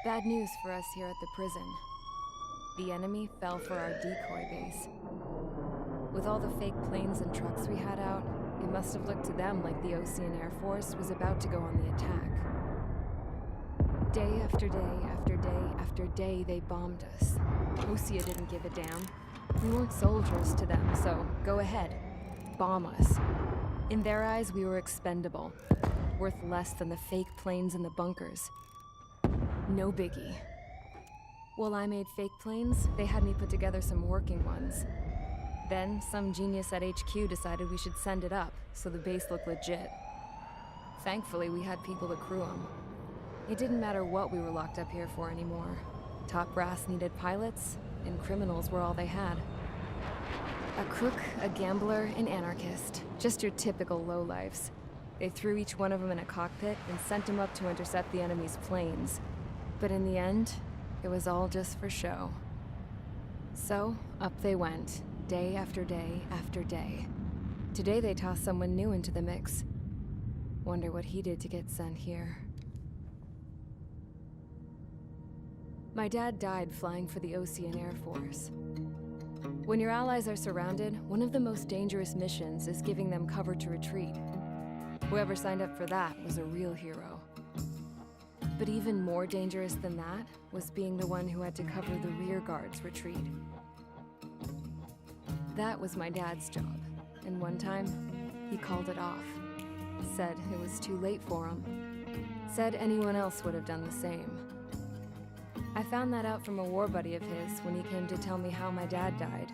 Bad news for us here at the prison. The enemy fell for our decoy base. With all the fake planes and trucks we had out, it must have looked to them like the Osean Air Force was about to go on the attack. Day after day after day after day, they bombed us. Osea didn't give a damn. We weren't soldiers to them, so go ahead. Bomb us. In their eyes, we were expendable. Worth less than the fake planes in the bunkers. No biggie. While I made fake planes, they had me put together some working ones. Then, some genius at HQ decided we should send it up, so the base looked legit. Thankfully, we had people to crew them. It didn't matter what we were locked up here for anymore. Top brass needed pilots, and criminals were all they had. A crook, a gambler, an anarchist. Just your typical lowlifes. They threw each one of them in a cockpit and sent them up to intercept the enemy's planes. But in the end, it was all just for show. So, up they went, day after day after day. Today they tossed someone new into the mix. Wonder what he did to get sent here. My dad died flying for the Osean Air Force. When your allies are surrounded, one of the most dangerous missions is giving them cover to retreat. Whoever signed up for that was a real hero. But even more dangerous than that was being the one who had to cover the rear guard's retreat. That was my dad's job, and one time, he called it off. Said it was too late for him. Said anyone else would have done the same. I found that out from a war buddy of his when he came to tell me how my dad died.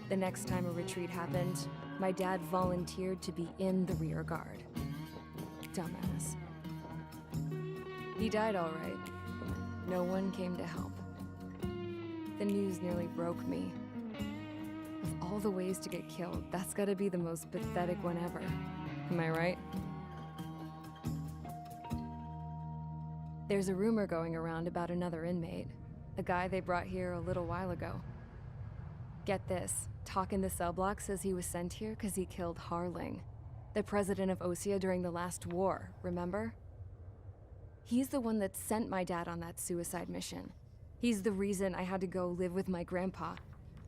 The next time a retreat happened, my dad volunteered to be in the rear guard. Dumbass. He died all right. No one came to help. The news nearly broke me. Of all the ways to get killed, that's gotta be the most pathetic one ever. Am I right? There's a rumor going around about another inmate. A guy they brought here a little while ago. Get this, talk in the cell block says he was sent here because he killed Harling, the president of Osea during the last war, remember? He's the one that sent my dad on that suicide mission. He's the reason I had to go live with my grandpa,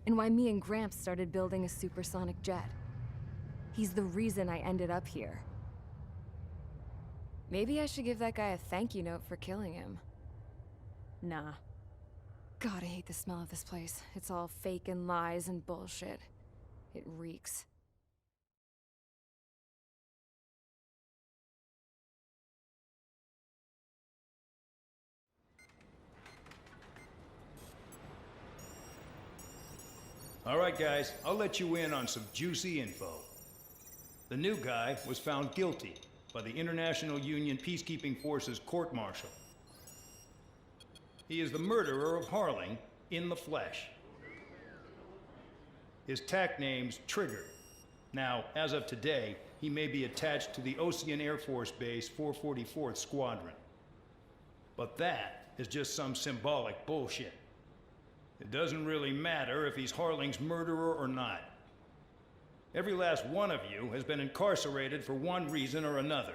and why me and Gramps started building a supersonic jet. He's the reason I ended up here. Maybe I should give that guy a thank you note for killing him. Nah. God, I hate the smell of this place. It's all fake and lies and bullshit. It reeks. All right, guys, I'll let you in on some juicy info. The new guy was found guilty by the International Union Peacekeeping Forces court-martial. He is the murderer of Harling in the flesh. His tack name's Trigger. Now, as of today, he may be attached to the Osean Air Force Base 444th Squadron. But that is just some symbolic bullshit. It doesn't really matter if he's Harling's murderer or not. Every last one of you has been incarcerated for one reason or another.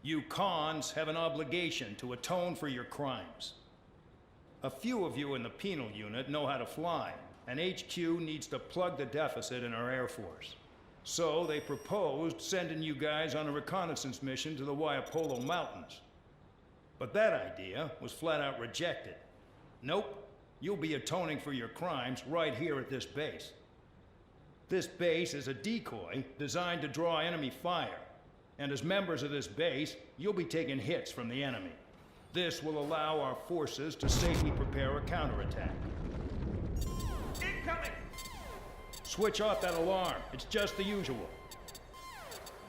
You cons have an obligation to atone for your crimes. A few of you in the penal unit know how to fly, and HQ needs to plug the deficit in our Air Force. So they proposed sending you guys on a reconnaissance mission to the Waiapolo Mountains. But that idea was flat out rejected. Nope. You'll be atoning for your crimes right here at this base. This base is a decoy designed to draw enemy fire. And as members of this base, you'll be taking hits from the enemy. This will allow our forces to safely prepare a counterattack. Incoming! Switch off that alarm. It's just the usual.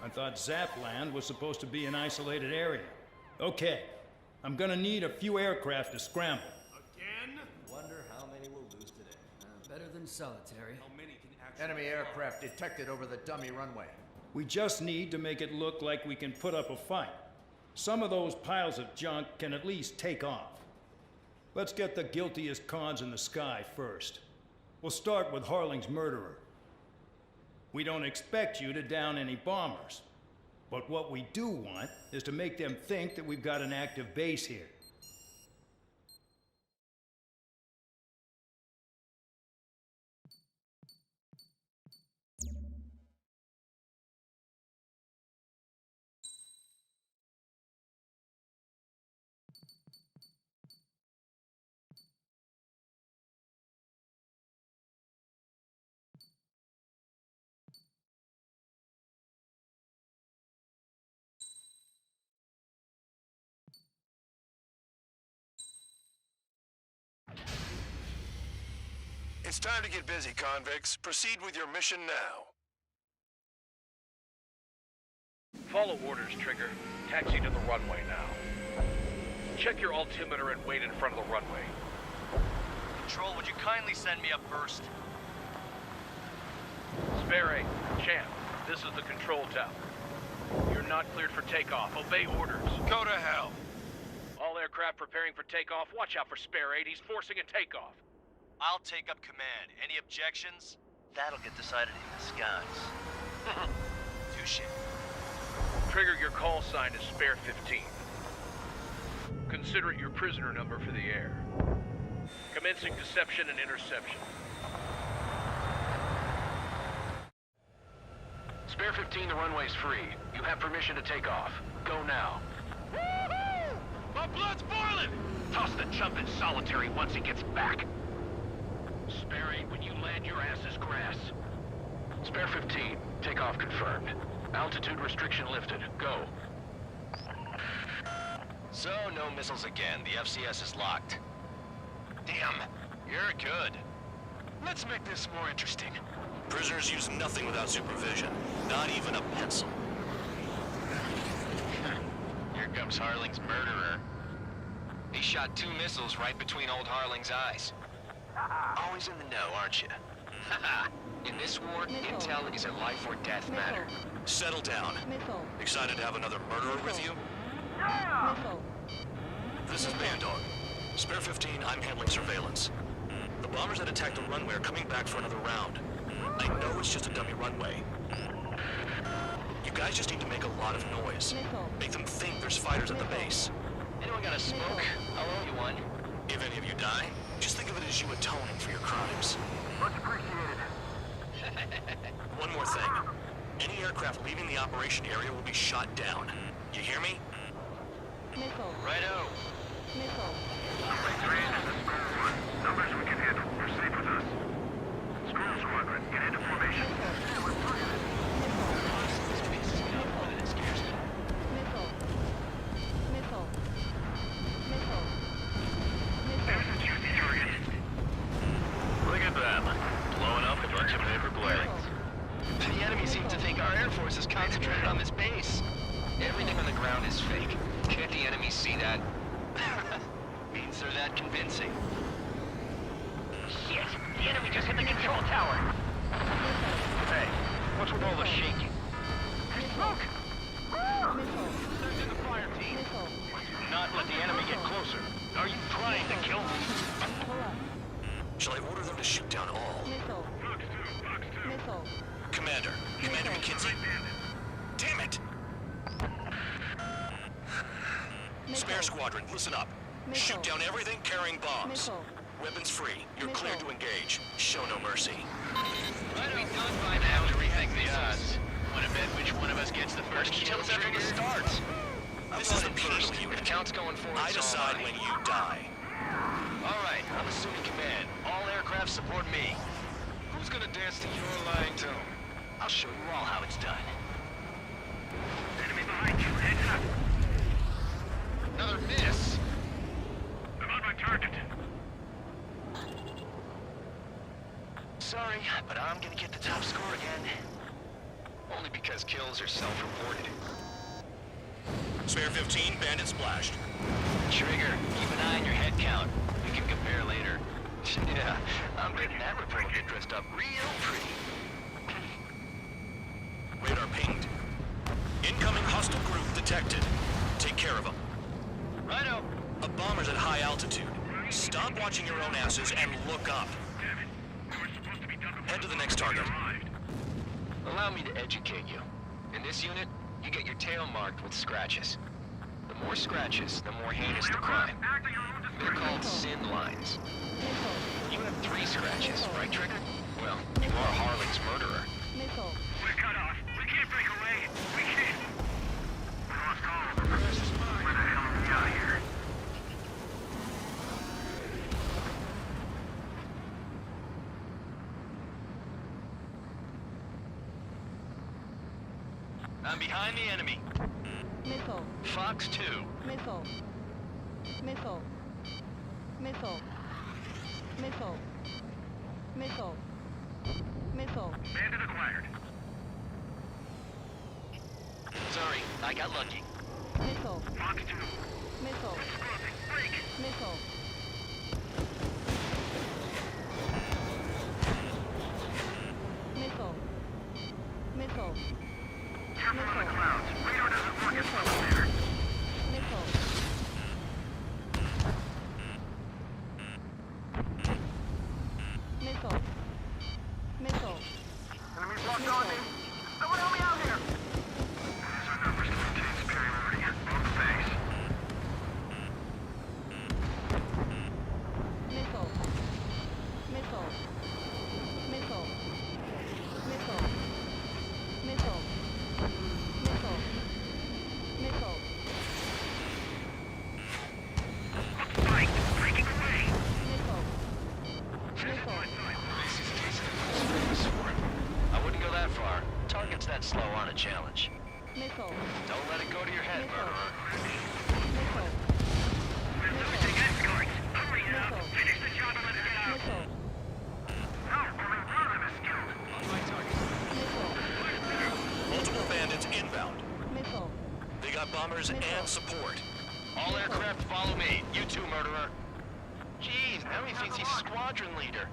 I thought Zapland was supposed to be an isolated area. Okay, I'm gonna need a few aircraft to scramble. Again? Wonder how many we'll lose today. Better than solitary. How many can actually... Enemy aircraft detected over the dummy runway. We just need to make it look like we can put up a fight. Some of those piles of junk can at least take off. Let's get the guiltiest cons in the sky first. We'll start with Harling's murderer. We don't expect you to down any bombers. But what we do want is to make them think that we've got an active base here. It's time to get busy, convicts. Proceed with your mission now. Follow orders, Trigger. Taxi to the runway now. Check your altimeter and wait in front of the runway. Control, would you kindly send me up first? Spare 8, Champ, this is the control tower. You're not cleared for takeoff. Obey orders. Go to hell. All aircraft preparing for takeoff. Watch out for Spare 8. He's forcing a takeoff. I'll take up command. Any objections? That'll get decided in the skies. Touche. Trigger, your call sign is Spare 15. Consider it your prisoner number for the air. Commencing deception and interception. Spare 15, the runway's free. You have permission to take off. Go now. Woo-hoo! My blood's boiling! Toss the chump in solitary once he gets back. Spare 8, when you land, your ass is grass. Spare 15, takeoff confirmed. Altitude restriction lifted. Go. So, no missiles again. The FCS is locked. Damn, you're good. Let's make this more interesting. Prisoners use nothing without supervision. Not even a pencil. Here comes Harling's murderer. He shot 2 missiles right between old Harling's eyes. Always in the know, aren't you? In this war, intel is a life or death matter. Settle down. Excited to have another murderer with you? This is Bandog. Spare 15, I'm handling surveillance. The bombers that attacked the runway are coming back for another round. I know it's just a dummy runway. You guys just need to make a lot of noise. Make them think there's fighters at the base. Anyone got a smoke? I'll owe you one. If any of you die, just think of it as you atoning for your crimes. Much appreciated. One more thing. Any aircraft leaving the operation area will be shot down. You hear me? Righto. Numbers we can handle. Proceed with us. Squirrel Squadron, get into formation. This place is enough more than it scares me. Look at them. Blowing up a bunch of paper planes. The enemy seems to think our Air Force is concentrated on this base. Everything on the ground is fake. Can't the enemy see that? Means they're that convincing. Shit! The enemy just hit the control tower! Hey, what's with all the shaking? There's smoke! Send in the fire team. Do not let the enemy get closer. Are you trying to kill me? Shall I order them to shoot down all? Commander McKinsey. Damn it! Spare Squadron, listen up. Shoot down everything carrying bombs. Weapons free. You're cleared to engage. Show no mercy. What are we done by now to rethink the odds? Wanna bet which one of us gets the first kill after the starts? This is the penal unit. If count's going forward, I decide when you die. Alright, I'm assuming command. All aircraft support me. Who's gonna dance to your lying tune? I'll show you all how it's done. Enemy behind you, heads up! Another miss. I'm on my target. Sorry, but I'm gonna get the top score again. Only because kills are self-reported. Spare 15, bandit splashed. Trigger, keep an eye on your head count. We can compare later. Yeah, I'm getting that Republican dressed up real pretty. Radar pinged. Incoming hostile group detected. Take care of them. Righto. A bomber's at high altitude. Stop watching your own asses and look up. Head to the next target. Allow me to educate you. In this unit, you get your tail marked with scratches. The more scratches, the more heinous the crime. They're called sin lines. You have 3 scratches, right, Trigger? Well, you are Harling's murderer. We're cut off. We can't break away. We can't. We lost all. Where the hell are we out of here? I'm behind the enemy. Fox 2. Missile. Missile. Bandit acquired. Sorry, I got lucky. Missile. Fox 2. Missile. Crossing. Break. Missile. Missile. Missile. Careful on the Missile. clouds. Radar doesn't work as well Missile. there. Missile. Missile. Missile. Enemies locked on me. Someone help me out here. These are numbers to maintain superiority at both base. Missile. Missile. Missile. Missile. Missile. Missile. Missile. Fight. Breaking away. Missile. Missile. This is a case of focus for him. I wouldn't go that far. Target's that slow on a challenge. Missile. Don't let it go to your head, Missile. murderer. Missile. Losing escorts. Hurry now. Missile. Finish the job and let's get out. Missile. No, only one of them is killed. On my target. Missile. Multiple bandits inbound. Missile. They got bombers Missile. and support. All aircraft follow me. You too, murderer. Jeez, now he thinks he's squadron leader.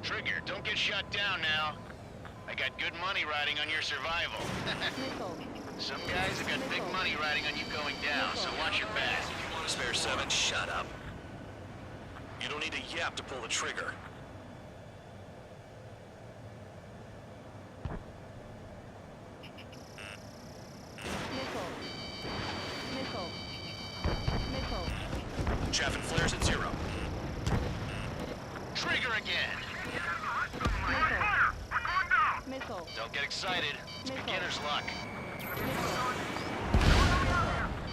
Trigger, don't get shut down now. I got good money riding on your survival. Missile. Some guys have got big money riding on you going down, so watch your back. Spare 7, shut up. You don't need a yap to pull the trigger. Missile. Missile. Missile. Chaff and flares at 0. Trigger again! Missile. Missile. Don't get excited. It's Missile. beginner's luck.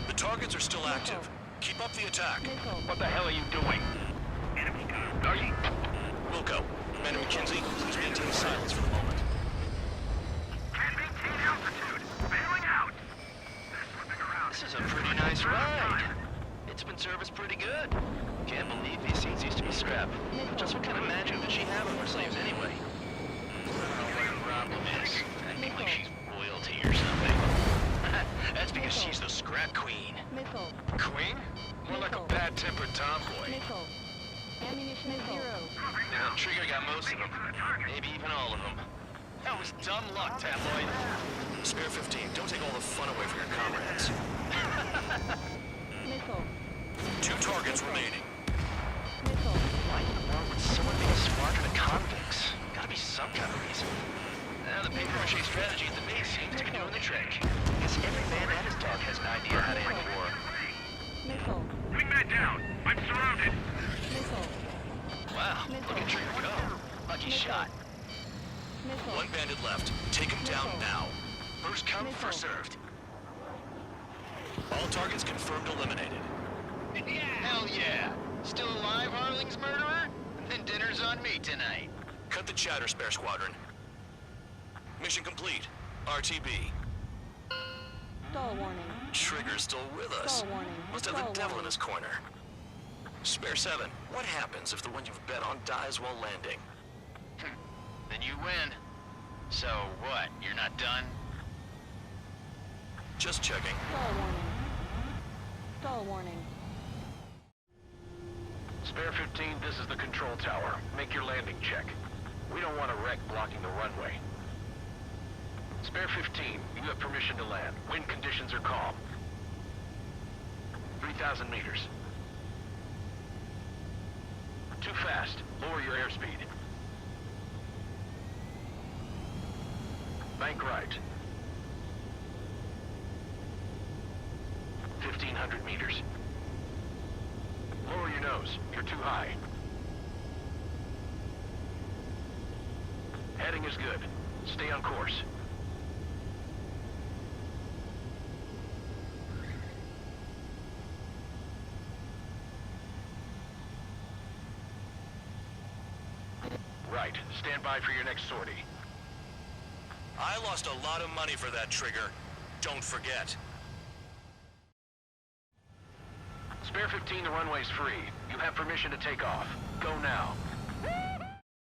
The targets are still active. Keep up the attack. Missile. What the hell are you doing? Are you? Wilco, Commander McKenzie, please maintain silence for the moment. Can't maintain altitude. Bailing out. They're slipping around. This is a pretty nice ride. It's been serviced pretty good. Can't believe these seats used to be scrap. Just what kind of magic did she have on her slaves anyway? I don't know what her problem is. Acting like she's royalty or something. That's because she's the scrap queen. Missile. Queen? More like a bad-tempered tomboy. Missile. Ammunition at 0. Yeah, Trigger got most of them. Maybe even all of them. That was dumb luck, Tabloid. Spare 15, don't take all the fun away from your comrades. Missile. 2 targets remaining. Missile. Why in the world would someone make a squadron of convicts? Gotta be some kind of reason. Now, the paper-mache strategy at the base seems to be doing the trick. Guess every man and his dog has an idea how to end a war. Missile. Bring that down. I'm surrounded. Missile. Wow, look at Trigger go. Lucky shot. Missile. 1 bandit left. Take him down now. First come, first served. All targets confirmed eliminated. Hell yeah! Still alive, Harling's murderer? Then dinner's on me tonight. Cut the chatter, Spare Squadron. Mission complete. RTB. Stall warning. Trigger's still with us. Stall warning. Must have the Stall devil in warning. his corner. Spare 7, what happens if the one you've bet on dies while landing? Then you win. So what, you're not done? Just checking. Stall warning. Stall warning. Spare 15, this is the control tower. Make your landing check. We don't want a wreck blocking the runway. Spare 15, you have permission to land. Wind conditions are calm. 3,000 meters. Too fast. Lower your airspeed. Bank right. 1,500 meters. Lower your nose. You're too high. Heading is good. Stay on course. Right. Stand by for your next sortie. I lost a lot of money for that trigger. Don't forget. Spare 15, the runway's free. You have permission to take off. Go now.